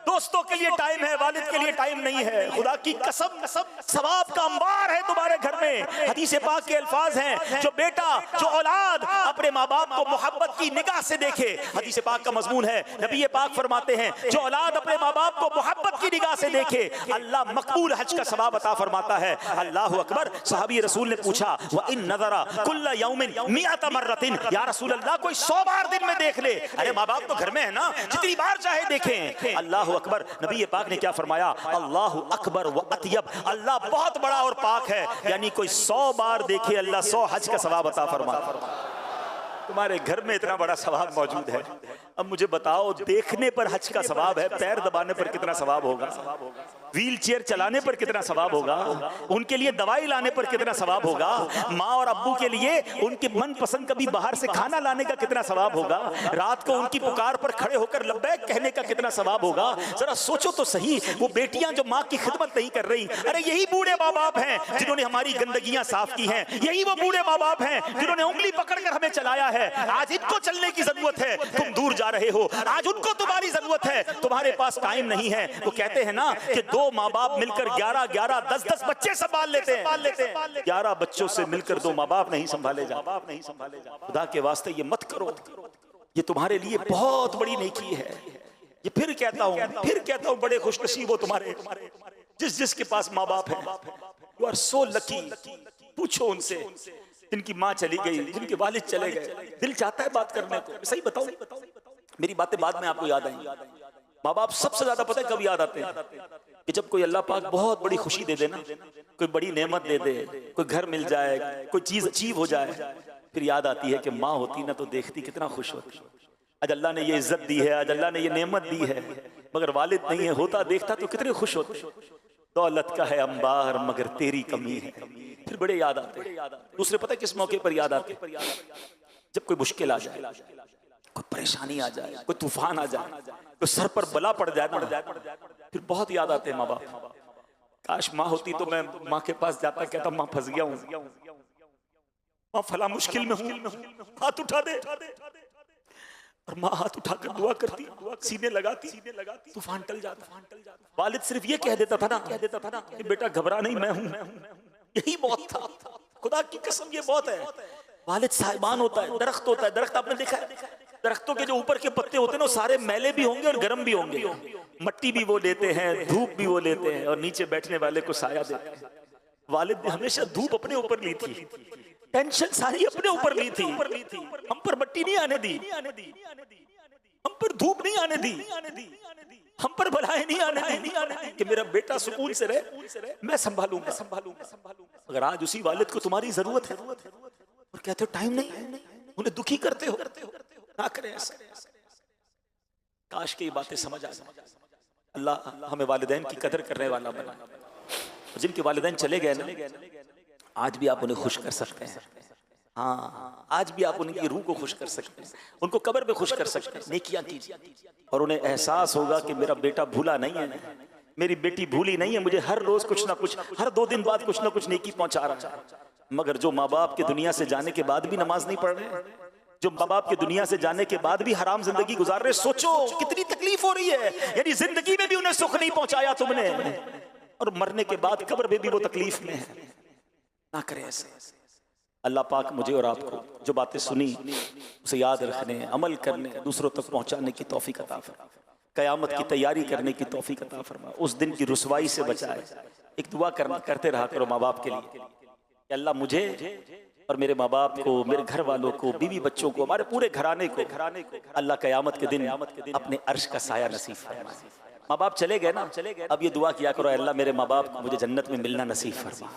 दोस्तों के लिए टाइम है, वालिद के लिए टाइम नहीं है। खुदा की कसम, सवाब का अंबार है तुम्हारे घर में। हदीस पाक के अल्फाज हैं, जो बेटा, जो औलाद अपने माँ बाप को मोहब्बत की निगाह से देखे, हदीस पाक का मजमून है, नबी पाक फरमाते हैं, जो औलाद अपने माँ बाप को मोहब्बत की निगाह से देखे, अल्लाह मकबूल हज का सवाब अता फरमाता है। अल्लाह अकबर। सहाबी रसूल ने पूछा, व इन नज़रा कुल्ला यौमिन मिअत मर्रतिन, या रसूल अल्लाह कोई 100 बार दिन में देख ले। अरे माँ बाप तो घर में है ना, जितनी बार चाहे देखें। अल्लाह अकबर। नबी पाक ने क्या फरमाया, अल्लाह अकबर व अतयब, अल्लाह बहुत बड़ा और पाक है, यानी कोई 100 बार देखे अल्लाह 100 हज का सवाब अता फरमाता। तुम्हारे घर में इतना बड़ा सवाब मौजूद है, अब मुझे बताओ, देखने पर हज का सवाब है, पैर दबाने पर कितना सवाब होगा, व्हील चेयर चलाने पर कितना सवाब होगा, उनके लिए दवाई लाने पर कितना सवाब होगा, माँ और अब्बू के लिए उनके मनपसंद कभी बाहर से खाना लाने का कितना सवाब होगा, रात को उनकी पुकार पर खड़े होकर लब्बैक कहने का कितना सवाब होगा। जरा सोचो तो सही, वो बेटियां जो माँ की खिदमत नहीं कर रही, अरे यही बूढ़े माँ बाप हैं जिन्होंने हमारी गंदगियां साफ की हैं, यही वो बूढ़े माँ बाप हैं जिन्होंने उंगली पकड़कर हमें चलाया है। आज इनको चलने की जरूरत है, तुम दूर जा रहे हो, आज उनको तुम्हारी जरूरत है, तुम्हारे पास टाइम नहीं है। वो कहते हैं ना कि 2 माँ बाप मिलकर 11-11, 10-10 बच्चे संभाल लेते हैं, 11 बच्चों से मिलकर 2 माँ बाप नहीं संभाले जा। खुदा के वास्ते ये मत करो, ये तुम्हारे लिए बहुत बड़ी नेकी है। ये फिर कहता हूँ, बड़े खुशनसीब हो तुम्हारे जिसके पास माँ बाप है। You are so lucky. पूछो उनसे, जिनकी माँ चली गई, जिनके वालिद चले गए, दिल चाहता है बात करने को। सही बताओ, मेरी बातें बाद में आपको याद आई। माँ बाप सबसे ज्यादा पता है कब याद आते हैं, कि जब कोई अल्लाह पाक बहुत बड़ी खुशी दे देना, कोई बड़ी नेमत दे दे, कोई घर मिल जाए, कोई चीज अचीव हो जाए, फिर याद आती है कि माँ होती ना तो देखती कितना खुश होती। आज अल्लाह ने ये इज्जत दी है, आज अल्लाह ने ये नेमत दी है, मगर वालिद नहीं है, होता देखता तो कितने खुश होते। दौलत का है अंबार मगर तेरी कमी है। फिर बड़े याद आते। दूसरे पता किस मौके पर याद आते, जब कोई मुश्किल आ जाए, कोई परेशानी आ जाए, कोई तूफान आ जाए, कोई सर पर बला पड़ जाए ना, फिर बहुत याद आते हैं माँ बाप। काश माँ होती तो मैं माँ के पास जाता, कहता माँ फंस गया हूँ, माँ फला मुश्किल में हूँ, हाथ उठा दे, और माँ हाथ उठाकर दुआ करती, सीने लगाती, तूफान टल जाता। वालिद सिर्फ ये कह देता था ना कि बेटा घबरा नहीं, मैं हूँ। यही बहुत था। खुदा की कसम ये बहुत है। वालिद साहिबान होता है, दरख्त होता है। दरख्त आपने देखा है, दरख्तों के जो ऊपर के पत्ते होते हैं ना, सारे मैले भी होंगे और गर्म भी होंगे। मट्टी भी वो लेते हैं, धूप भी वो लेते हैं, और नीचे बैठने वाले को साया देते हैं। वालिद ने हमेशा धूप अपने ऊपर ली थी, टेंशन सारी अपने ऊपर ली थी। हम पर मट्टी नहीं आने दी, हम पर धूप नहीं आने दी, हम पर बलाएं नहीं आने दी, कि मेरा बेटा सुकून से रहे, मैं संभालूंगा। अगर आज उसी वालिद को तुम्हारी जरूरत है और कहते हो टाइम नहीं है, उन्हें दुखी करते हो, ना करें ऐसा। काश की बातें समझ आ जाए। अल्लाह हमें वालिदैन की कदर करने वाला बना। जिनके वालिदैन चले गए ना, आज भी आप उन्हें खुश कर सकते हैं। हाँ, आज भी आप उनकी रूह को खुश कर सकते हैं, उनको कब्र पे खुश कर सकते हैं। नेकियां कीजिए, और उन्हें एहसास होगा कि मेरा बेटा भूला नहीं है, मेरी बेटी भूली नहीं है, मुझे हर रोज कुछ ना कुछ, हर 2 दिन बाद कुछ ना कुछ नेकी पहुंचा रहा है। मगर जो माँ बाप के दुनिया से जाने के बाद भी नमाज नहीं पढ़ रहे, जो माँ बाप के दुनिया से जाने के बाद भी हराम जिंदगी गुजार रहे, सोचो कितनी तकलीफ हो रही है। यानी जिंदगी में भी उन्हें सुख नहीं पहुंचाया तुमने, और मरने के बाद कब्र में भी वो तकलीफ में है। ना करें ऐसे। अल्लाह पाक मुझे और आपको जो बातें सुनी उसे याद रखने, अमल करने, दूसरों तक पहुंचाने की तौफीक अता फरमा। कयामत की तैयारी करने की तौफीक अता फरमा। उस दिन की रुसवाई से बचाए। एक दुआ करते रहा करो माँ बाप के लिए कि अल्लाह मुझे और मेरे माँ बाप को, मेरे घर वालों को, बीवी बच्चों को, हमारे पूरे घराने को अल्लाह कयामत के दिन अपने अर्श का साया नसीब फरमा। माँ बाप चले गए ना, अब ये दुआ किया करो, अल्लाह मेरे माँ बाप को मुझे जन्नत में मिलना नसीब फरमा।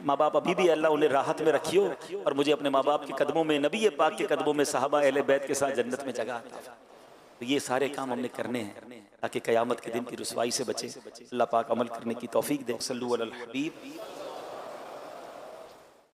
माँ बाप अभी भी अल्लाह उन्हें राहत में रखियो, और मुझे अपने माँ बाप के कदमों में, नबी पाक के कदमों में, सहाबा अहले बैत के साथ जन्नत में जगह। तो ये सारे काम हमने करने हैं ताकि कयामत के दिन की रुसवाई से बचे। अल्लाह पाक अमल करने की तौफीक दे। सल्लल्लाहु अलैहि वसल्लम।